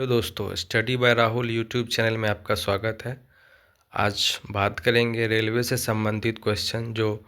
Hello दोस्तों, study bye Rahul YouTube channel में आपका स्वागत है। आज बात करेंगे रेलवे से संबंधित क्वेश्चन, जो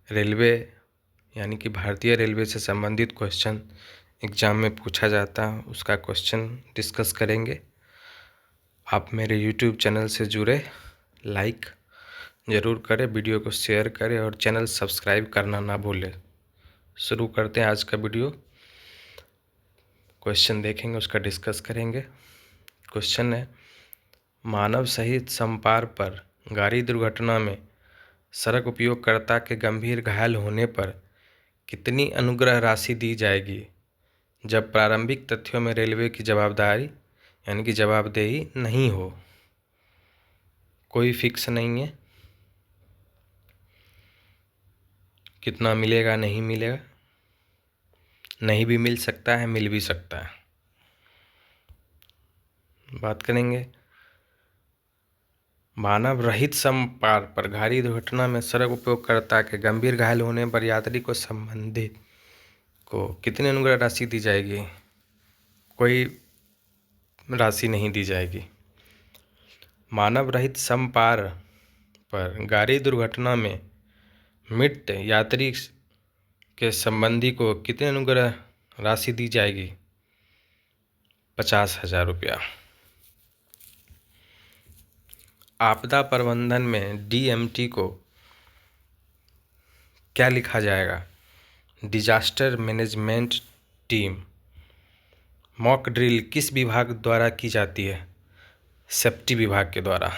रेलवे यानी कि भारतीय रेलवे से संबंधित क्वेश्चन एग्ज़ाम में पूछा जाता है, उसका क्वेश्चन डिस्कस करेंगे। आप मेरे यूट्यूब चैनल से जुड़े, लाइक ज़रूर करें, वीडियो को शेयर करें और चैनल सब्सक्राइब करना ना भूलें। शुरू करते हैं आज का वीडियो। क्वेश्चन देखेंगे, उसका डिस्कस करेंगे। क्वेश्चन है, मानव सहित समपार पर गाड़ी दुर्घटना में सड़क उपयोगकर्ता के गंभीर घायल होने पर कितनी अनुग्रह राशि दी जाएगी, जब प्रारंभिक तथ्यों में रेलवे की जवाबदारी यानी कि जवाबदेही नहीं हो। कोई फिक्स नहीं है, कितना मिलेगा नहीं मिलेगा, नहीं भी मिल सकता है, मिल भी सकता है। बात करेंगे, मानव रहित समपार पर गाड़ी दुर्घटना में सड़क उपयोगकर्ता के गंभीर घायल होने पर यात्री को संबंधित को कितनी अनुग्रह राशि दी जाएगी। कोई राशि नहीं दी जाएगी। मानव रहित समपार पर गाड़ी दुर्घटना में मृत यात्री के संबंधी को कितनी अनुग्रह राशि दी जाएगी। 50,000 रुपया। आपदा प्रबंधन में डीएमटी को क्या लिखा जाएगा। Disaster management team. Mock drill किस विभाग द्वारा की जाती है। सेफ्टी विभाग के द्वारा,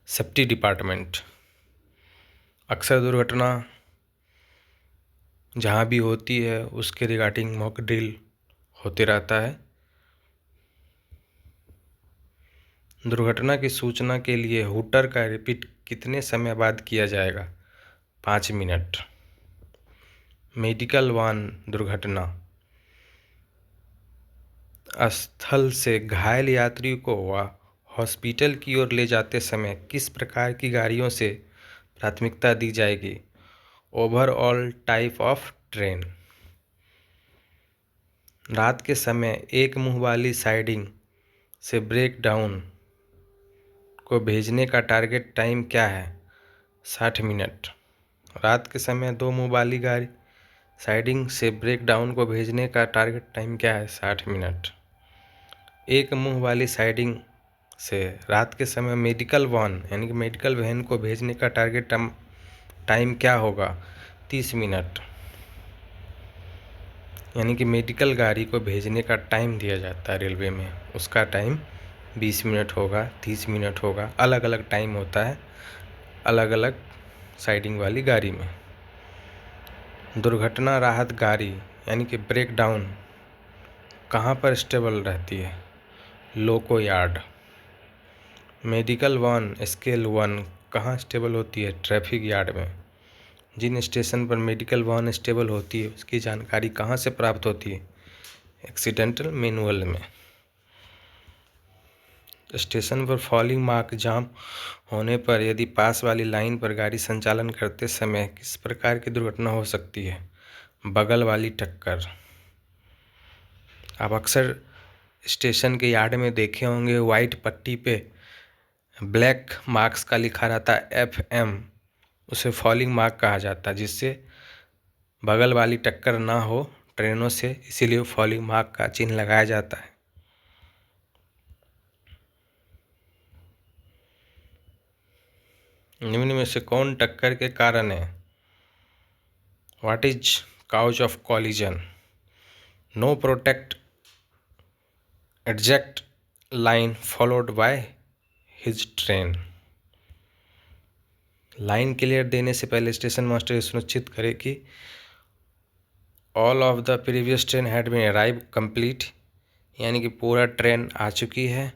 सेफ्टी डिपार्टमेंट। अक्सर दुर्घटना जहाँ भी होती है उसके रिगार्डिंग मॉक ड्रिल होते रहता है। दुर्घटना की सूचना के लिए हुटर का रिपीट कितने समय बाद किया जाएगा। 5 मिनट। मेडिकल वाहन दुर्घटना स्थल से घायल यात्री को हॉस्पिटल की ओर ले जाते समय किस प्रकार की गाड़ियों से प्राथमिकता दी जाएगी। Overall type of train. रात के समय एक मुंह वाली साइडिंग से ब्रेक डाउन को भेजने का टारगेट टाइम क्या है। 60 मिनट। रात के समय दो मुंह वाली गाड़ी साइडिंग से ब्रेक डाउन को भेजने का टारगेट टाइम क्या है। 60 मिनट। एक मुंह वाली साइडिंग से रात के समय मेडिकल वैन यानी कि मेडिकल वैन को भेजने का टारगेट टाइम क्या होगा। 30 मिनट। यानी कि मेडिकल गाड़ी को भेजने का टाइम दिया जाता है रेलवे में, उसका टाइम 20 मिनट होगा, 30 मिनट होगा, अलग अलग टाइम होता है अलग अलग साइडिंग वाली गाड़ी में। दुर्घटना राहत गाड़ी यानी कि ब्रेक डाउन कहाँ पर स्टेबल रहती है। लोको यार्ड। मेडिकल वैन स्केल 1 कहाँ स्टेबल होती है। ट्रैफिक यार्ड में। जिन स्टेशन पर मेडिकल वैन स्टेबल होती है उसकी जानकारी कहाँ से प्राप्त होती है। एक्सीडेंटल मैनुअल में। स्टेशन पर फॉलिंग मार्क जाम होने पर यदि पास वाली लाइन पर गाड़ी संचालन करते समय किस प्रकार की दुर्घटना हो सकती है। बगल वाली टक्कर। आप अक्सर स्टेशन के यार्ड में देखे होंगे, वाइट पट्टी पे ब्लैक मार्क्स का लिखा रहता है FM, उसे फॉलिंग मार्क कहा जाता है, जिससे बगल वाली टक्कर ना हो ट्रेनों से, इसीलिए फॉलिंग मार्क का चिन्ह लगाया जाता है। निम्न में से कौन टक्कर के कारण है। What is cause of collision. No protect exact line followed by his train. Line clear देने से पहले स्टेशन मास्टर सुनिश्चित करे कि all of the previous train had been arrive complete, यानी कि पूरा ट्रेन आ चुकी है।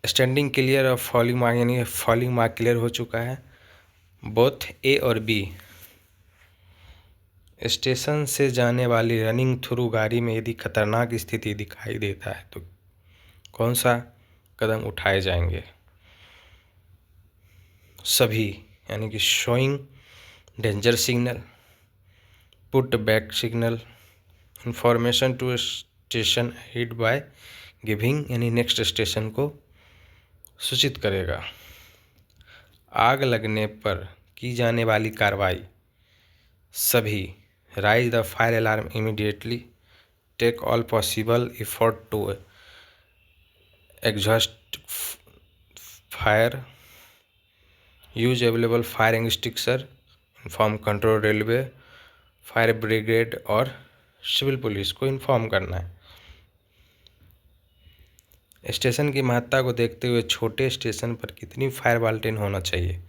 स्टैंडिंग क्लियर और फॉलिंग मार्क यानी फॉलिंग मार्क क्लियर हो चुका है। बोथ A और B। स्टेशन से जाने वाली रनिंग थ्रू गाड़ी में यदि खतरनाक स्थिति दिखाई देता है तो कौन सा कदम उठाए जाएंगे। सभी, यानी कि showing danger signal, put back signal, information to station head by giving यानी नेक्स्ट स्टेशन को सूचित करेगा। आग लगने पर की जाने वाली कार्रवाई। सभी raise the fire alarm immediately, take all possible effort to exhaust fire, use available fire extinguisher, inform control railway, fire brigade और सिविल पुलिस को इन्फॉर्म करना है। स्टेशन की महत्ता को देखते हुए छोटे स्टेशन पर कितनी फायर बाल्टिन होना चाहिए?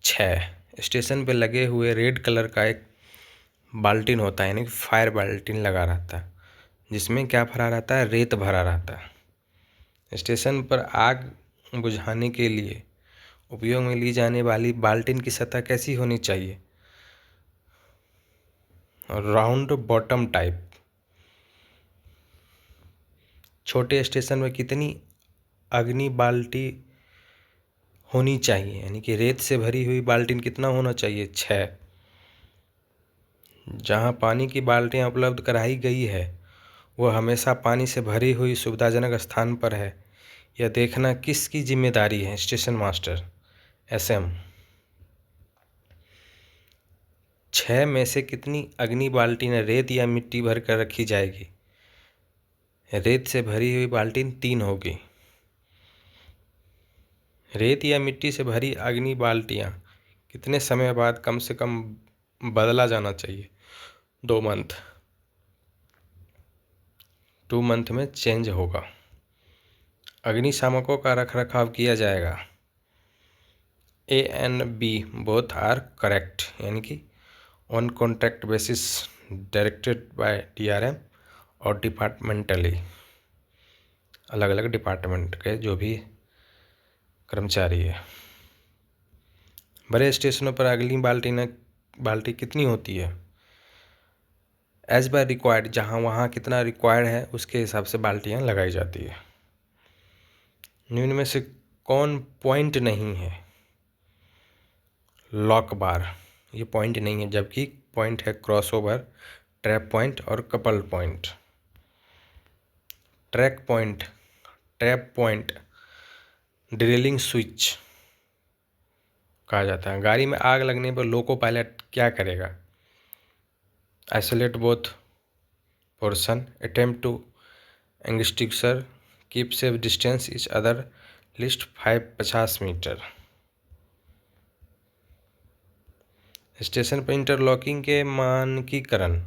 6। स्टेशन पर लगे हुए रेड कलर का एक बाल्टिन होता है, यानी कि फायर बाल्टिन लगा रहता है, जिसमें क्या भरा रहता है? रेत भरा रहता है। स्टेशन पर आग बुझाने के लिए उपयोग में ली जाने वाली बाल्टिन की सतह कैसी होनी चाहिए? Round bottom type. छोटे स्टेशन में कितनी अग्नि बाल्टी होनी चाहिए, यानी कि रेत से भरी हुई बाल्टिन कितना होना चाहिए? 6। जहाँ पानी की बाल्टियाँ उपलब्ध कराई गई है वह हमेशा पानी से भरी हुई सुविधाजनक स्थान पर है, यह देखना किसकी जिम्मेदारी है? Station master, SM। 6 में से कितनी अग्नि बाल्टिन रेत या मिट्टी भर कर रखी जाएगी? रेत से भरी हुई बाल्टिन 3 होगी। रेत या मिट्टी से भरी अग्नि बाल्टियाँ कितने समय बाद कम से कम बदला जाना चाहिए? 2 मंथ। 2 मंथ में चेंज होगा। अग्निशामकों का रखरखाव किया जाएगा। A and B both are correct, यानी कि on contract basis, directed by DRM और डिपार्टमेंटली, अलग अलग डिपार्टमेंट के जो भी कर्मचारी है। बड़े स्टेशनों पर अगली बाल्टी कितनी होती है? एज बाय रिक्वायर्ड, जहाँ वहाँ कितना रिक्वायर्ड है उसके हिसाब से बाल्टियाँ लगाई जाती है। निम्न में से कौन पॉइंट नहीं है? लॉक बार, ये पॉइंट नहीं है, जबकि पॉइंट है क्रॉसओवर, ट्रैप पॉइंट और couple point. Track point, trap point, drilling switch कहा जाता है। गाड़ी में आग लगने पर लोको पायलट क्या करेगा? Isolate both portion, attempt to extinguish, keep safe distance each other, least 50 metre. Station पर इंटरलॉकिंग के मानकीकरण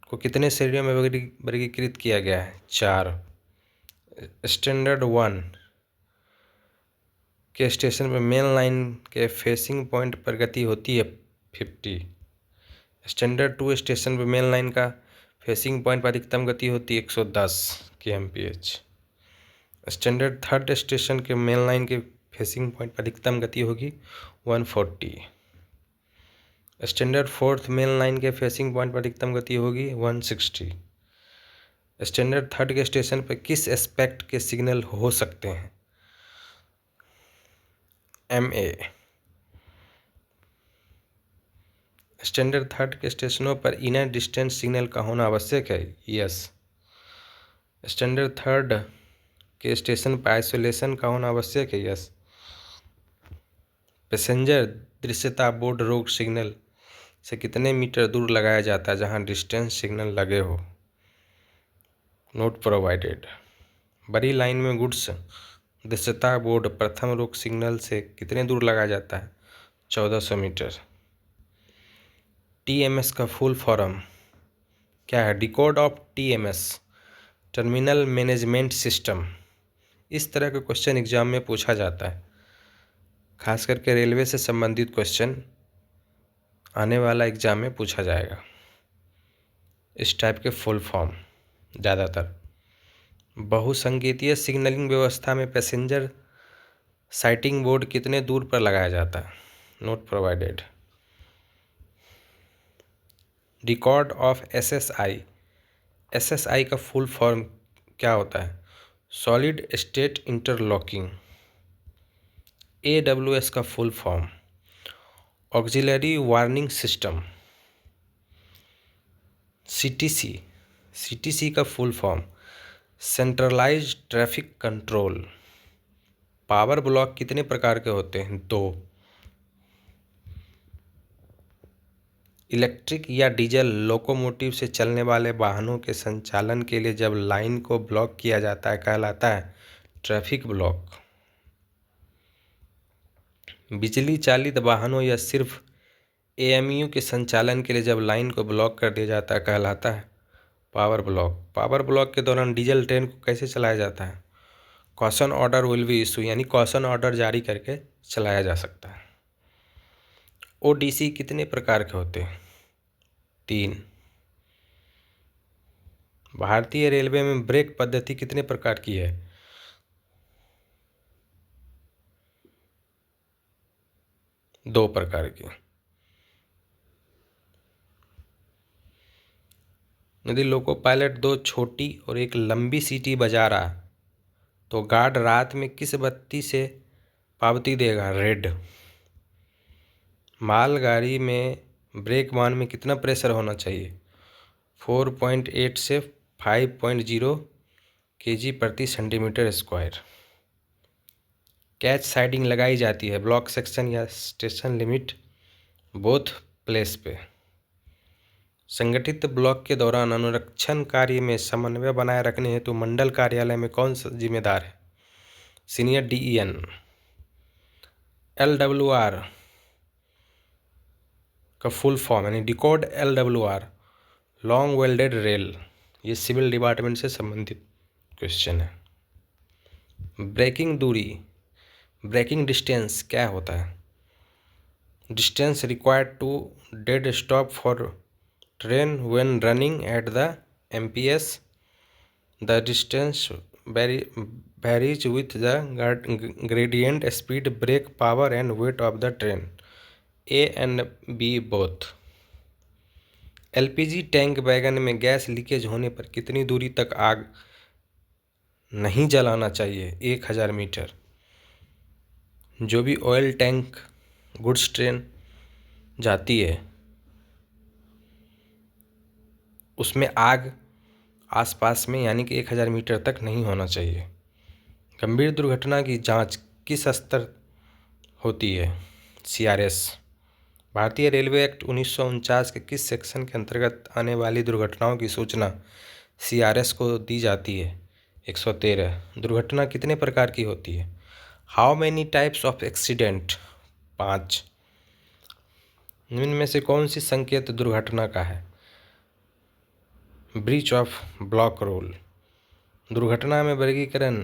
को कितने श्रेणियों में वर्गीकृत किया गया है? 4। स्टैंडर्ड 1 के स्टेशन पर मेन लाइन के फेसिंग पॉइंट पर गति होती है 50। स्टैंडर्ड 2 स्टेशन पर मेन लाइन का फेसिंग पॉइंट पर अधिकतम गति होती है 110 kmph। स्टैंडर्ड 3 स्टेशन के मेन लाइन के फेसिंग पॉइंट पर अधिकतम गति होगी 140। स्टैंडर्ड 4 मेन लाइन के फेसिंग पॉइंट पर अधिकतम गति होगी 160। स्टैंडर्ड 3 के स्टेशन पर किस एस्पेक्ट के सिग्नल हो सकते हैं? MA। स्टैंडर्ड 3 के स्टेशनों पर इनर डिस्टेंस सिग्नल का होना आवश्यक है? यस। स्टैंडर्ड 3 के स्टेशन पर आइसोलेशन का होना आवश्यक है? यस। पैसेंजर दृश्यता बोर्ड रोक सिग्नल से कितने मीटर दूर लगाया जाता है जहां डिस्टेंस सिग्नल लगे हो? Note provided. बड़ी लाइन में गुड्स दृश्यता बोर्ड प्रथम रोक सिग्नल से कितने दूर लगाया जाता है? 1400 मीटर। TMS का फुल फॉर्म क्या है? Decode of TMS, terminal management system. इस तरह का क्वेश्चन एग्जाम में पूछा जाता है, खास करके रेलवे से संबंधित क्वेश्चन आने वाला एग्जाम में पूछा जाएगा। इस टाइप के फुल फॉर्म ज़्यादातर। बहुसंकेतीय सिग्नलिंग व्यवस्था में पैसेंजर साइटिंग बोर्ड कितने दूर पर लगाया जाता है? Note provided. Record of SSI, SSI का फुल फॉर्म क्या होता है? Solid state interlocking. AWS का full form auxiliary warning system. CTC, CTC का full form centralised traffic control. Power block कितने प्रकार के होते हैं? 2। इलेक्ट्रिक या डीजल लोकोमोटिव से चलने वाले वाहनों के संचालन के लिए जब लाइन को ब्लॉक किया जाता है कहलाता है ट्रैफिक ब्लॉक। बिजली चालित वाहनों या सिर्फ एएमयू के संचालन के लिए जब लाइन को ब्लॉक कर दिया जाता है कहलाता है पावर ब्लॉक। पावर ब्लॉक के दौरान डीजल ट्रेन को कैसे चलाया जाता है? Caution order will be issue, यानी कॉशन ऑर्डर जारी करके चलाया जा सकता है। ओडीसी कितने प्रकार के होते हैं? 3। भारतीय रेलवे में ब्रेक पद्धति कितने प्रकार की है? 2 प्रकार की। यदि लोको पायलट 2 छोटी और एक लंबी सीटी बजा रहा तो गार्ड रात में किस बत्ती से पावती देगा? रेड। मालगाड़ी में ब्रेक वाहन में कितना प्रेशर होना चाहिए? 4.8 से 5.0 kg प्रति सेंटीमीटर स्क्वायर। कैच साइडिंग लगाई जाती है ब्लॉक सेक्शन या स्टेशन लिमिट बोथ प्लेस पे। संगठित ब्लॉक के दौरान अनुरक्षण कार्य में समन्वय बनाए रखने हेतु मंडल कार्यालय में कौन सा जिम्मेदार है? Senior DEN. LWR का फुल फॉर्म यानी decode LWR long welded rail, ये सिविल डिपार्टमेंट से संबंधित क्वेश्चन है। ब्रेकिंग दूरी, ब्रेकिंग डिस्टेंस क्या होता है? Distance required to dead stop for train when running at the MPS। The distance varies with the gradient speed, brake power and weight of the train. A and B both। LPG tank wagon में gas leakage होने पर कितनी दूरी तक आग नहीं जलाना चाहिए? 1000 मीटर। जो भी ऑयल टैंक गुड्स ट्रेन जाती है उसमें आग आसपास में यानी कि 1000 मीटर तक नहीं होना चाहिए। गंभीर दुर्घटना की जांच किस स्तर होती है? CRS। भारतीय रेलवे एक्ट 1949 के किस सेक्शन के अंतर्गत आने वाली दुर्घटनाओं की सूचना CRS को दी जाती है? 113। दुर्घटना कितने प्रकार की होती है? How many types of accident? 5। निम्न में से कौन सी संकेत दुर्घटना का है? Breach of block rule. दुर्घटना में वर्गीकरण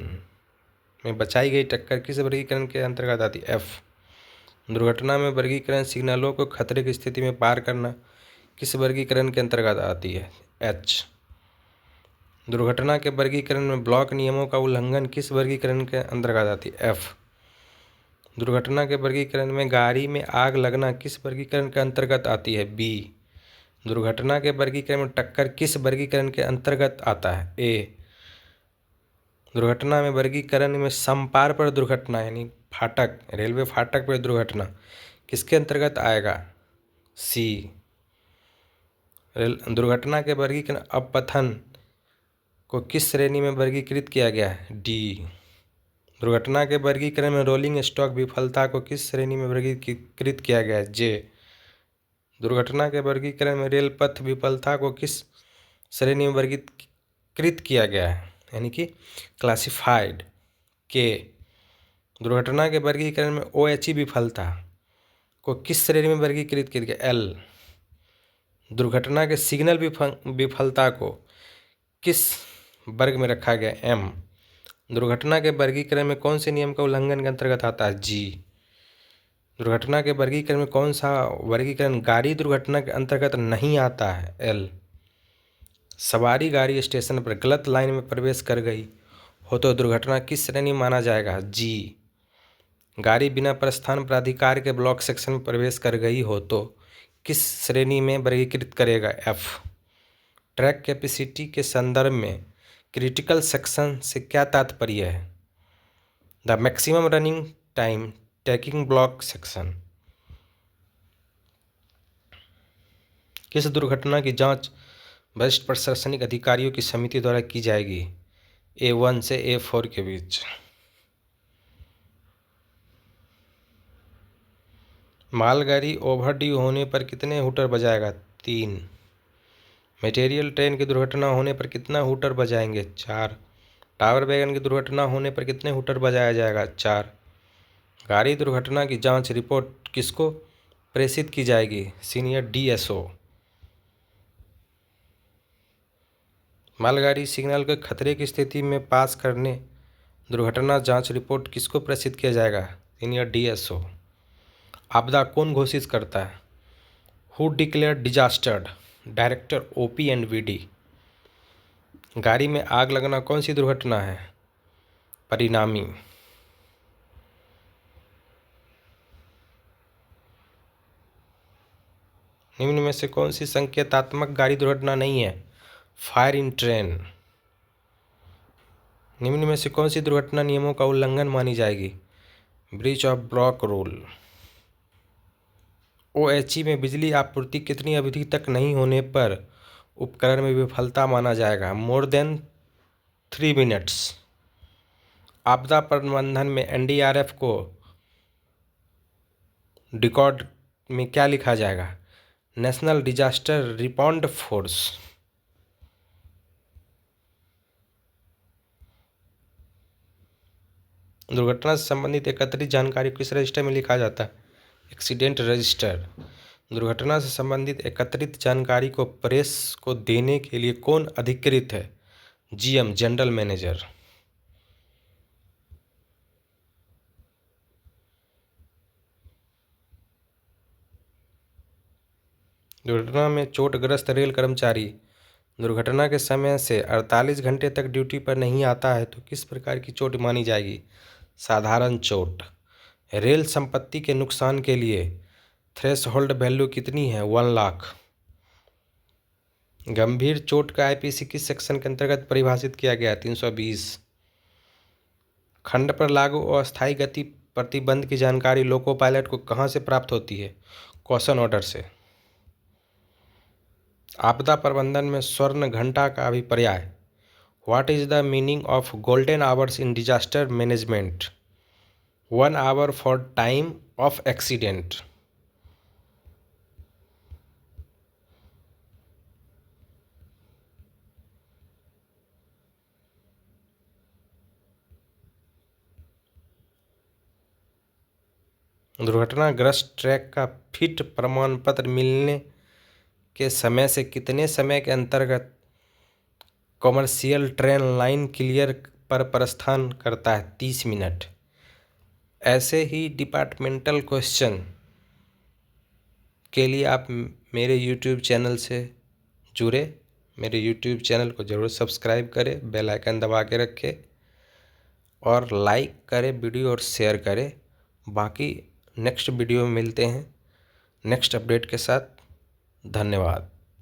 में बचाई गई टक्कर किस वर्गीकरण के अंतर्गत आती है? F। दुर्घटना में वर्गीकरण सिग्नलों को खतरे की स्थिति में पार करना किस वर्गीकरण के अंतर्गत आती है? H। दुर्घटना के वर्गीकरण में ब्लॉक नियमों का उल्लंघन किस वर्गीकरण के अंतर्गत आती है? F। दुर्घटना के वर्गीकरण में गाड़ी में आग लगना किस वर्गीकरण के अंतर्गत आती है? B। दुर्घटना के वर्गीकरण में टक्कर किस वर्गीकरण के अंतर्गत आता है? A। दुर्घटना में वर्गीकरण में समपार पर दुर्घटना यानी फाटक, रेलवे फाटक पर दुर्घटना किसके अंतर्गत आएगा? C। दुर्घटना के वर्गीकरण अपपतन को किस श्रेणी में वर्गीकृत किया गया है? D। दुर्घटना के वर्गीकरण में रोलिंग स्टॉक विफलता को किस श्रेणी में वर्गीकृत किया गया है? J। दुर्घटना के वर्गीकरण में रेल पथ विफलता को किस श्रेणी में वर्गीकृत किया गया है यानी कि क्लासिफाइड? K। दुर्घटना के वर्गीकरण में OHE विफलता को किस श्रेणी में वर्गीकृत किया गया? L। दुर्घटना के सिग्नल विफलता को किस वर्ग में रखा गया? M। दुर्घटना के वर्गीकरण में कौन से नियम का उल्लंघन के अंतर्गत आता है? G। दुर्घटना के वर्गीकरण में कौन सा वर्गीकरण गाड़ी दुर्घटना के अंतर्गत नहीं आता है? L। सवारी गाड़ी स्टेशन पर गलत लाइन में प्रवेश कर गई हो तो दुर्घटना किस श्रेणी में माना जाएगा? G। गाड़ी बिना प्रस्थान प्राधिकार के ब्लॉक सेक्शन में प्रवेश कर गई हो तो किस श्रेणी में वर्गीकृत करेगा? F। ट्रैक कैपेसिटी के संदर्भ में क्रिटिकल सेक्शन से क्या तात्पर्य है? The maximum running time tacking block section. किस दुर्घटना की जांच वरिष्ठ प्रशासनिक अधिकारियों की समिति द्वारा की जाएगी? A1 से A4 के बीच। मालगाड़ी ओवरड्यू होने पर कितने हूटर बजाएगा? 3। मटेरियल ट्रेन की दुर्घटना होने पर कितना हूटर बजाएंगे? 4। टावर वैगन की दुर्घटना होने पर कितने हूटर बजाया जाएगा? 4। गाड़ी दुर्घटना की जांच रिपोर्ट किसको प्रेषित की जाएगी? Senior DSO। मालगाड़ी सिग्नल के खतरे की स्थिति में पास करने दुर्घटना जांच रिपोर्ट किसको प्रेषित किया जाएगा? Senior DSO। आपदा कौन घोषित करता है? Who declare disaster? Director OP&VD। गाड़ी में आग लगना कौन सी दुर्घटना है? परिणामी। निम्न में से कौन सी संकेतात्मक गाड़ी दुर्घटना नहीं है? Fire in train. निम्न में से कौन सी दुर्घटना नियमों का उल्लंघन मानी जाएगी? Breach of block rule. OHE में बिजली आपूर्ति कितनी अवधि तक नहीं होने पर उपकरण में विफलता माना जाएगा? More than 3 minutes. आपदा प्रबंधन में NDRF को डिकॉर्ड में क्या लिखा जाएगा? National disaster response force. दुर्घटना से संबंधित एकत्रित जानकारी किस रजिस्टर में लिखा जाता है? Accident register. दुर्घटना से संबंधित एकत्रित जानकारी को प्रेस को देने के लिए कौन अधिकृत है? GM, general manager. दुर्घटना में चोटग्रस्त रेल कर्मचारी दुर्घटना के समय से 48 घंटे तक ड्यूटी पर नहीं आता है तो किस प्रकार की चोट मानी जाएगी? साधारण चोट। रेल संपत्ति के नुकसान के लिए थ्रेशहोल्ड वैल्यू कितनी है? 1 लाख। गंभीर चोट का IPC किस सेक्शन के अंतर्गत परिभाषित किया गया है? 320। खंड पर लागू अस्थायी गति प्रतिबंध की जानकारी लोको पायलट को कहाँ से प्राप्त होती है? क्वेश्चन ऑर्डर से। आपदा प्रबंधन में स्वर्ण घंटा का अभिप्राय। What is the meaning of golden hours in disaster management? 1 hour for time of accident. दुर्घटनाग्रस्त ट्रैक का फिट प्रमाण पत्र मिलने के समय से कितने समय के अंतर्गत कॉमर्शियल ट्रेन लाइन क्लियर पर प्रस्थान करता है? 30 मिनट। ऐसे ही डिपार्टमेंटल क्वेश्चन के लिए आप मेरे YouTube चैनल से जुड़े। मेरे YouTube चैनल को ज़रूर सब्सक्राइब करें, बेल आइकन दबा के रखें और लाइक करें वीडियो और शेयर करें। बाकी नेक्स्ट वीडियो में मिलते हैं नेक्स्ट अपडेट के साथ। धन्यवाद।